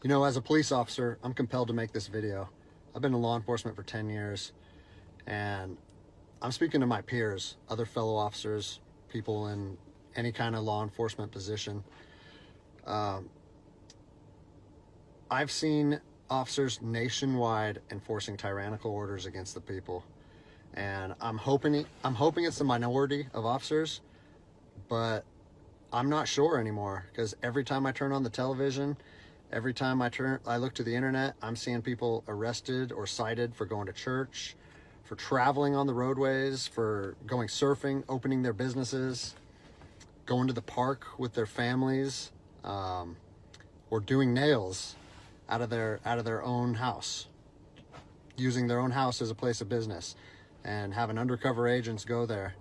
You know, as a police officer, I'm compelled to make this video. I've been in law enforcement for 10 years, and I'm speaking to my peers, other fellow officers, people in any kind of law enforcement position. I've seen officers nationwide enforcing tyrannical orders against the people, and I'm hoping it's the minority of officers, but I'm not sure anymore, because every time I turn on the television, every time I look to the internet, I'm seeing people arrested or cited for going to church, for traveling on the roadways, for going surfing, opening their businesses, going to the park with their families, or doing nails out of their own house, using their own house as a place of business, and having undercover agents go there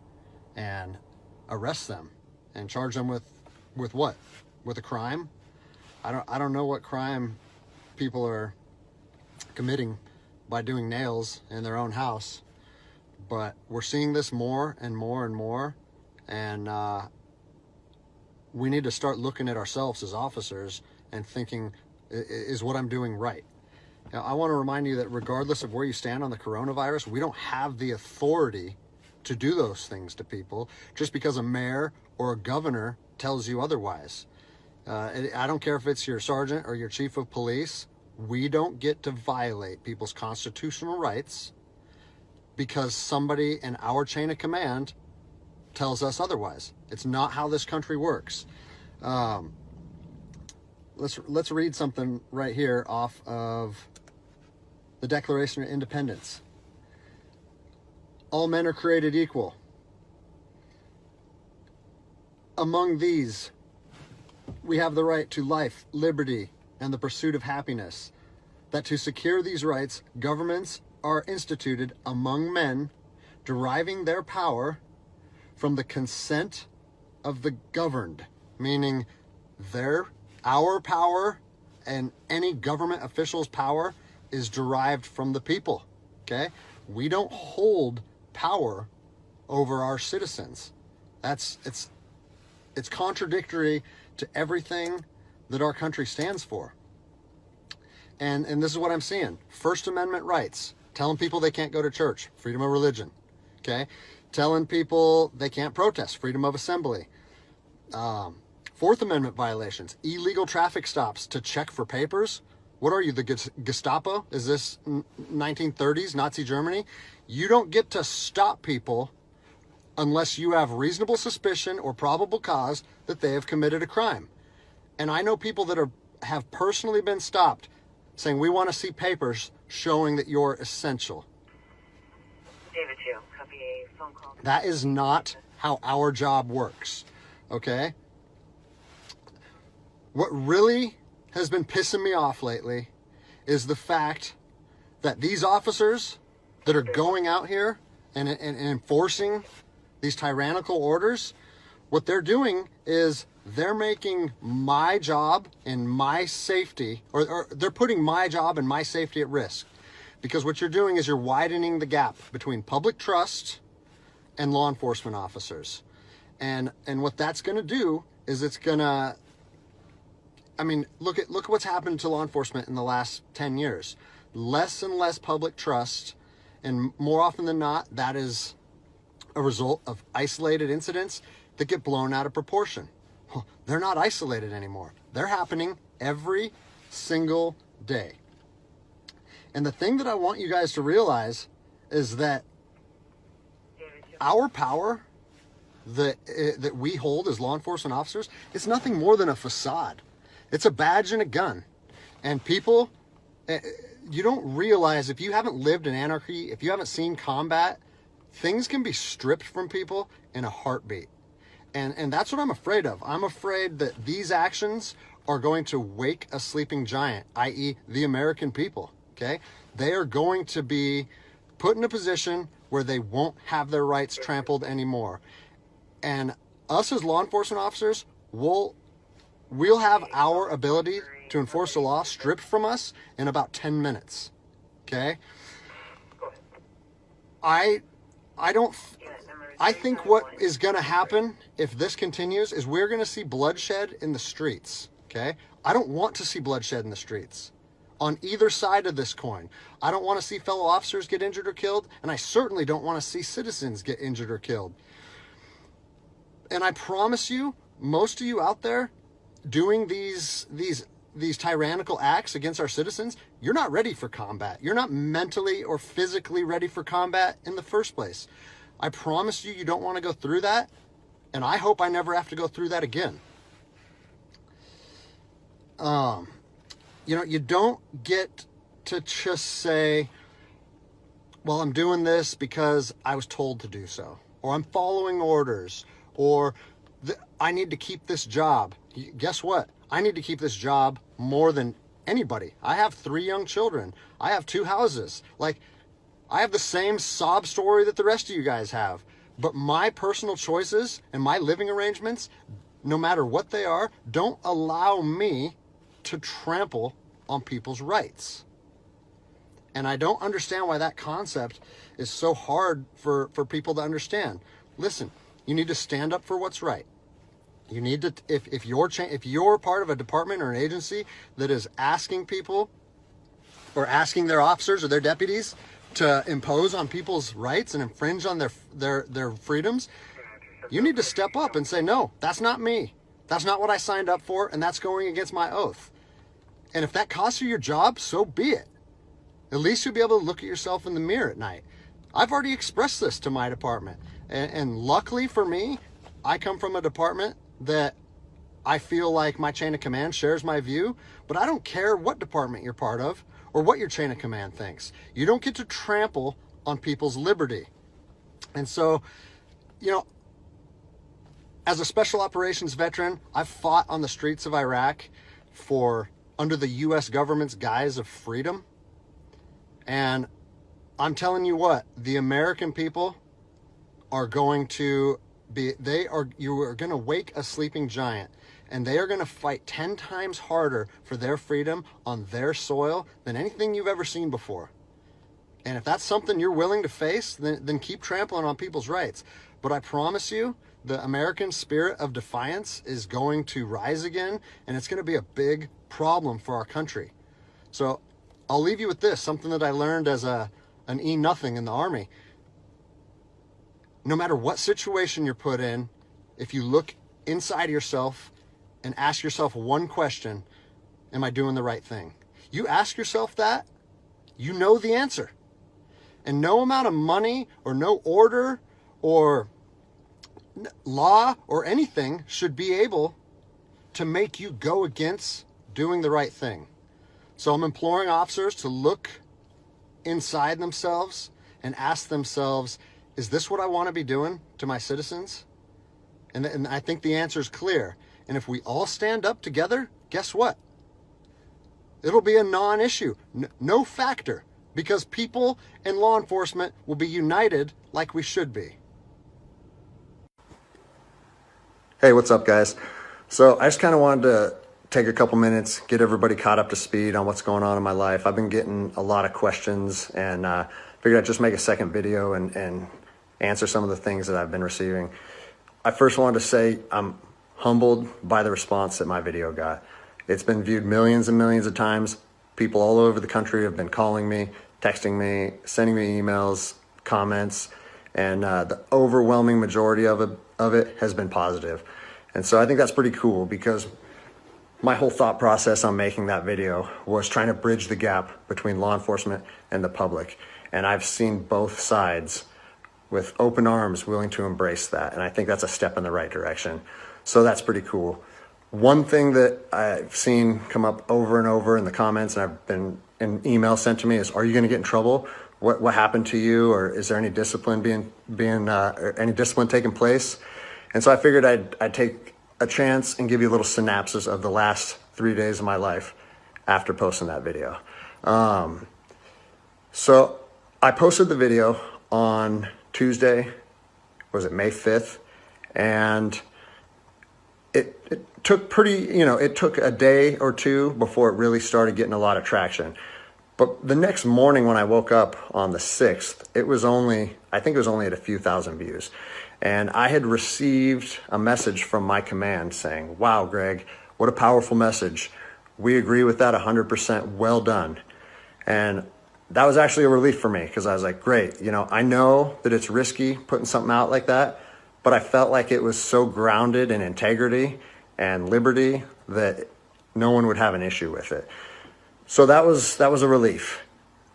and arrest them and charge them with what? With a crime? I don't know what crime people are committing by doing nails in their own house, but we're seeing this more and more and more, and we need to start looking at ourselves as officers and thinking, is what I'm doing right? Now, I want to remind you that regardless of where you stand on the coronavirus, we don't have the authority to do those things to people just because a mayor or a governor tells you otherwise. I don't care if it's your sergeant or your chief of police. We don't get to violate people's constitutional rights because somebody in our chain of command tells us otherwise. It's not how this country works. Let's read something right here off of the Declaration of Independence. All men are created equal. Among these, we have the right to life, liberty, and the pursuit of happiness. That to secure these rights, governments are instituted among men, deriving their power from the consent of the governed, meaning our power and any government official's power is derived from the people, okay? We don't hold power over our citizens. It's contradictory to everything that our country stands for. And this is what I'm seeing. First Amendment rights, telling people they can't go to church, freedom of religion, okay? Telling people they can't protest, freedom of assembly. Fourth Amendment violations, illegal traffic stops to check for papers. What are you, the Gestapo? Is this 1930s Nazi Germany? You don't get to stop people unless you have reasonable suspicion or probable cause that they have committed a crime. And I know people that have personally been stopped saying, we want to see papers showing that you're essential. David 2, copy a phone call. That is not how our job works, okay? What really has been pissing me off lately is the fact that these officers that are going out here and enforcing these tyrannical orders, what they're doing is they're making my job and my safety, or they're putting my job and my safety at risk. Because what you're doing is you're widening the gap between public trust and law enforcement officers. And what that's going to do is it's going to, I mean, look at what's happened to law enforcement in the last 10 years. Less and less public trust, and more often than not, that is a result of isolated incidents that get blown out of proportion. Well, they're not isolated anymore. They're happening every single day. And the thing that I want you guys to realize is that our power that we hold as law enforcement officers, it's nothing more than a facade. It's a badge and a gun. And people, you don't realize, if you haven't lived in anarchy, if you haven't seen combat, things can be stripped from people in a heartbeat. And that's what I'm afraid of. I'm afraid that these actions are going to wake a sleeping giant, i.e. the American people, okay? They are going to be put in a position where they won't have their rights trampled anymore. And us as law enforcement officers, we'll have our ability to enforce the law stripped from us in about 10 minutes, okay? I think what is going to happen if this continues is we're going to see bloodshed in the streets, okay? I don't want to see bloodshed in the streets on either side of this coin. I don't want to see fellow officers get injured or killed, and I certainly don't want to see citizens get injured or killed. And I promise you, most of you out there doing these tyrannical acts against our citizens, you're not ready for combat. You're not mentally or physically ready for combat in the first place. I promise you, you don't want to go through that, and I hope I never have to go through that again. You know, you don't get to just say, well, I'm doing this because I was told to do so, or I'm following orders, or I need to keep this job. Guess what? I need to keep this job more than anybody. I have 3 young children. I have 2 houses. Like, I have the same sob story that the rest of you guys have. But my personal choices and my living arrangements, no matter what they are, don't allow me to trample on people's rights. And I don't understand why that concept is so hard for people to understand. Listen, you need to stand up for what's right. You need to, if you're part of a department or an agency that is asking people or asking their officers or their deputies to impose on people's rights and infringe on their freedoms, you need to step up and say, no, that's not me. That's not what I signed up for, and that's going against my oath. And if that costs you your job, so be it. At least you'll be able to look at yourself in the mirror at night. I've already expressed this to my department. And luckily for me, I come from a department that I feel like my chain of command shares my view, but I don't care what department you're part of or what your chain of command thinks. You don't get to trample on people's liberty. And so, you know, as a special operations veteran, I've fought on the streets of Iraq under the U.S. government's guise of freedom. And I'm telling you what, the American people are going to you are going to wake a sleeping giant, and they are going to fight 10 times harder for their freedom on their soil than anything you've ever seen before. And if that's something you're willing to face, then keep trampling on people's rights. But I promise you, the American spirit of defiance is going to rise again, and it's going to be a big problem for our country. So I'll leave you with this, something that I learned as an E-nothing in the Army. No matter what situation you're put in, if you look inside yourself and ask yourself one question, am I doing the right thing? You ask yourself that, you know the answer. And no amount of money or no order or law or anything should be able to make you go against doing the right thing. So I'm imploring officers to look inside themselves and ask themselves, is this what I want to be doing to my citizens? And I think the answer is clear. And if we all stand up together, guess what? It'll be a non-issue, no factor, because people and law enforcement will be united like we should be. Hey, what's up, guys? So I just kind of wanted to take a couple minutes, get everybody caught up to speed on what's going on in my life. I've been getting a lot of questions, and figured I'd just make a second video and answer some of the things that I've been receiving. I first wanted to say I'm humbled by the response that my video got. It's been viewed millions and millions of times. People all over the country have been calling me, texting me, sending me emails, comments, and the overwhelming majority of it has been positive. And so I think that's pretty cool, because my whole thought process on making that video was trying to bridge the gap between law enforcement and the public. And I've seen both sides with open arms willing to embrace that. And I think that's a step in the right direction. So that's pretty cool. One thing that I've seen come up over and over in the comments, and I've been in email sent to me, is, are you going to get in trouble? What happened to you? Or is there any discipline any discipline taking place? And so I figured I'd take a chance and give you a little synopsis of the last 3 days of my life after posting that video. So I posted the video on Tuesday, was it May 5th? And it took it took a day or two before it really started getting a lot of traction. But the next morning when I woke up on the 6th, I think it was only at a few thousand views. And I had received a message from my command saying, wow, Greg, what a powerful message. We agree with that 100%. Well done. And that was actually a relief for me because I was like, great, you know, I know that it's risky putting something out like that, but I felt like it was so grounded in integrity and liberty that no one would have an issue with it. So that was a relief.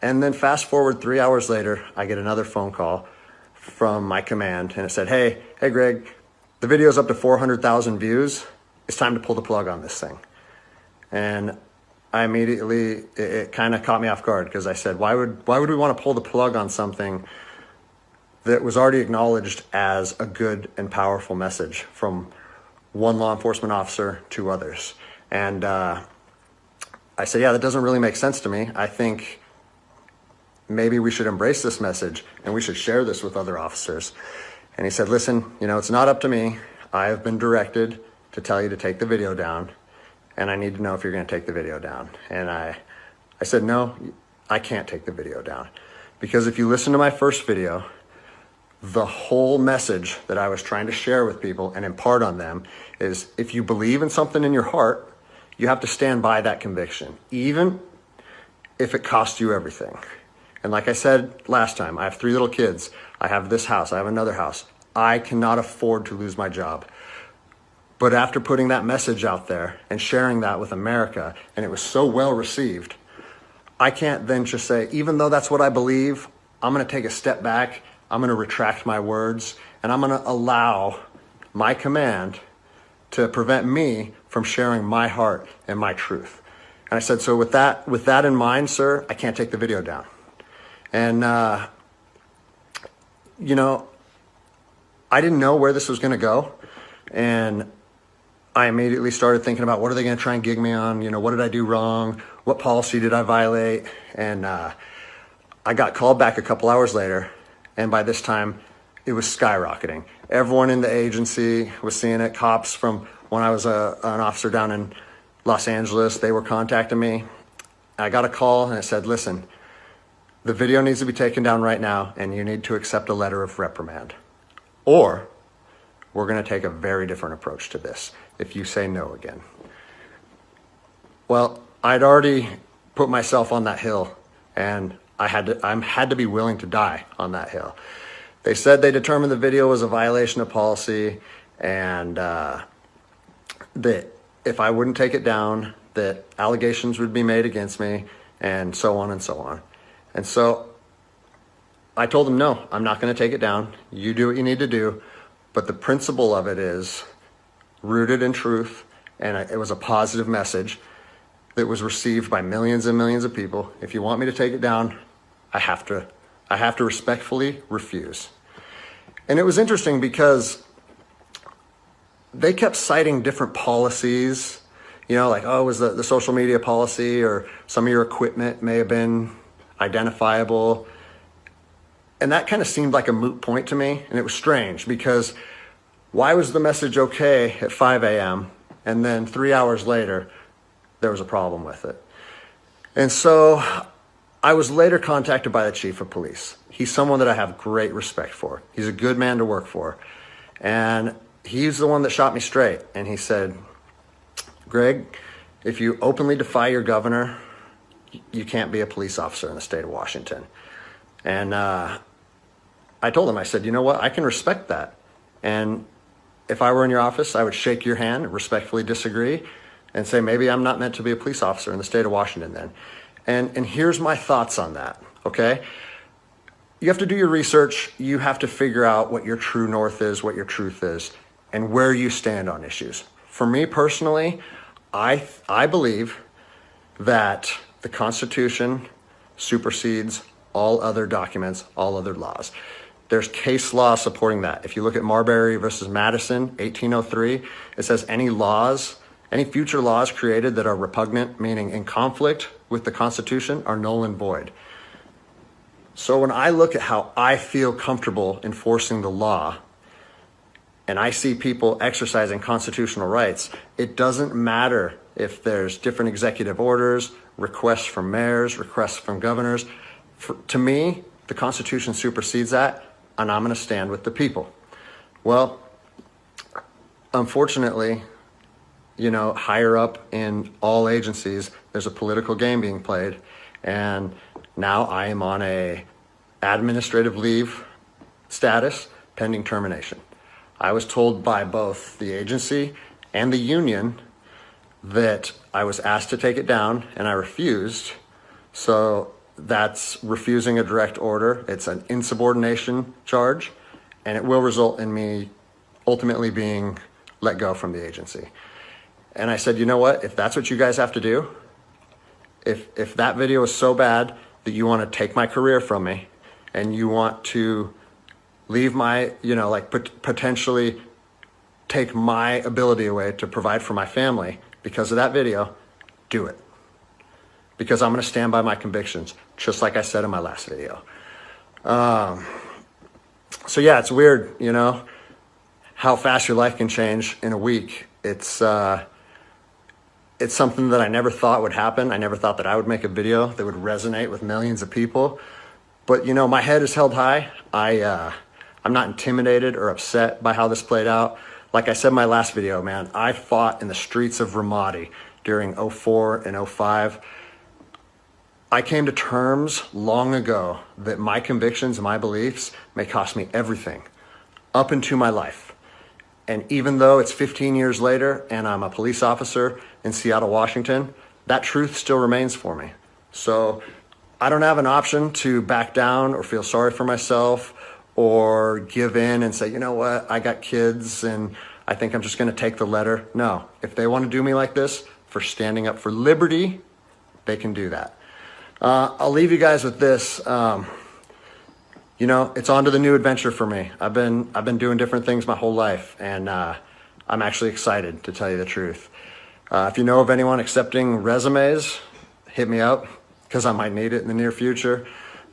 And then fast forward 3 hours later, I get another phone call from my command and it said, hey Greg, the video's up to 400,000 views. It's time to pull the plug on this thing. And I immediately, it kind of caught me off guard because I said, why would we want to pull the plug on something that was already acknowledged as a good and powerful message from one law enforcement officer to others? And I said, yeah, that doesn't really make sense to me. I think maybe we should embrace this message and we should share this with other officers. And he said, listen, you know, it's not up to me. I have been directed to tell you to take the video down, and I need to know if you're going to take the video down. And I said, no, I can't take the video down. Because if you listen to my first video, the whole message that I was trying to share with people and impart on them is if you believe in something in your heart, you have to stand by that conviction, even if it costs you everything. And like I said last time, I have 3 little kids. I have this house. I have another house. I cannot afford to lose my job. But after putting that message out there and sharing that with America, and it was so well received, I can't then just say, even though that's what I believe, I'm going to take a step back. I'm going to retract my words, and I'm going to allow my command to prevent me from sharing my heart and my truth. And I said, so with that in mind, sir, I can't take the video down. And, you know, I didn't know where this was going to go. And I immediately started thinking about what are they going to try and gig me on? You know, what did I do wrong? What policy did I violate? And I got called back a couple hours later. And by this time, it was skyrocketing. Everyone in the agency was seeing it. Cops from when I was an officer down in Los Angeles, they were contacting me. I got a call and it said, listen, the video needs to be taken down right now and you need to accept a letter of reprimand. Or we're going to take a very different approach to this if you say no again. Well, I'd already put myself on that hill and I had to be willing to die on that hill. They said they determined the video was a violation of policy and that if I wouldn't take it down, that allegations would be made against me and so on and so on. And so I told them, no, I'm not going to take it down. You do what you need to do. But the principle of it is rooted in truth, and it was a positive message that was received by millions and millions of people. If you want me to take it down, I have to respectfully refuse. And it was interesting because they kept citing different policies, you know, like, oh, it was the social media policy, or some of your equipment may have been identifiable. And that kind of seemed like a moot point to me. And it was strange because why was the message okay at 5 a.m. and then 3 hours later, there was a problem with it? And so I was later contacted by the chief of police. He's someone that I have great respect for. He's a good man to work for. And he's the one that shot me straight. And he said, Greg, if you openly defy your governor, you can't be a police officer in the state of Washington. And I told him, I said, you know what? I can respect that. And if I were in your office, I would shake your hand, respectfully disagree, and say, maybe I'm not meant to be a police officer in the state of Washington then. And here's my thoughts on that, okay? You have to do your research. You have to figure out what your true north is, what your truth is, and where you stand on issues. For me personally, I believe that the Constitution supersedes all other documents, all other laws. There's case law supporting that. If you look at Marbury versus Madison, 1803, it says any future laws created that are repugnant, meaning in conflict with the Constitution, are null and void. So when I look at how I feel comfortable enforcing the law, and I see people exercising constitutional rights, it doesn't matter if there's different executive orders, requests from mayors, requests from governors. To me, the Constitution supersedes that, and I'm going to stand with the people. Well, unfortunately, you know, higher up in all agencies, there's a political game being played. And now I am on a administrative leave status pending termination. I was told by both the agency and the union that I was asked to take it down, and I refused. So that's refusing a direct order. It's an insubordination charge, and it will result in me ultimately being let go from the agency. And I said, you know what? If that's what you guys have to do, if that video is so bad that you want to take my career from me and you want to leave my, you know, like potentially take my ability away to provide for my family because of that video, do it. Because I'm going to stand by my convictions, just like I said in my last video. So yeah, it's weird, you know, how fast your life can change in a week. It's something that I never thought would happen. I never thought that I would make a video that would resonate with millions of people. But you know, my head is held high. I'm not intimidated or upset by how this played out. Like I said in my last video, man, I fought in the streets of Ramadi during 04 and 05. I came to terms long ago that my convictions and my beliefs may cost me everything up into my life. And even though it's 15 years later and I'm a police officer in Seattle, Washington, that truth still remains for me. So I don't have an option to back down or feel sorry for myself or give in and say, you know what, I got kids and I think I'm just going to take the letter. No, if they want to do me like this for standing up for liberty, they can do that. I'll leave you guys with this. You know, it's on to the new adventure for me. I've been doing different things my whole life, and I'm actually excited, to tell you the truth. If you know of anyone accepting resumes, hit me up, because I might need it in the near future.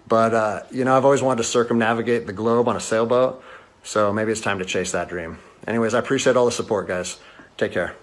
But, you know, I've always wanted to circumnavigate the globe on a sailboat, so maybe it's time to chase that dream. Anyways, I appreciate all the support, guys. Take care.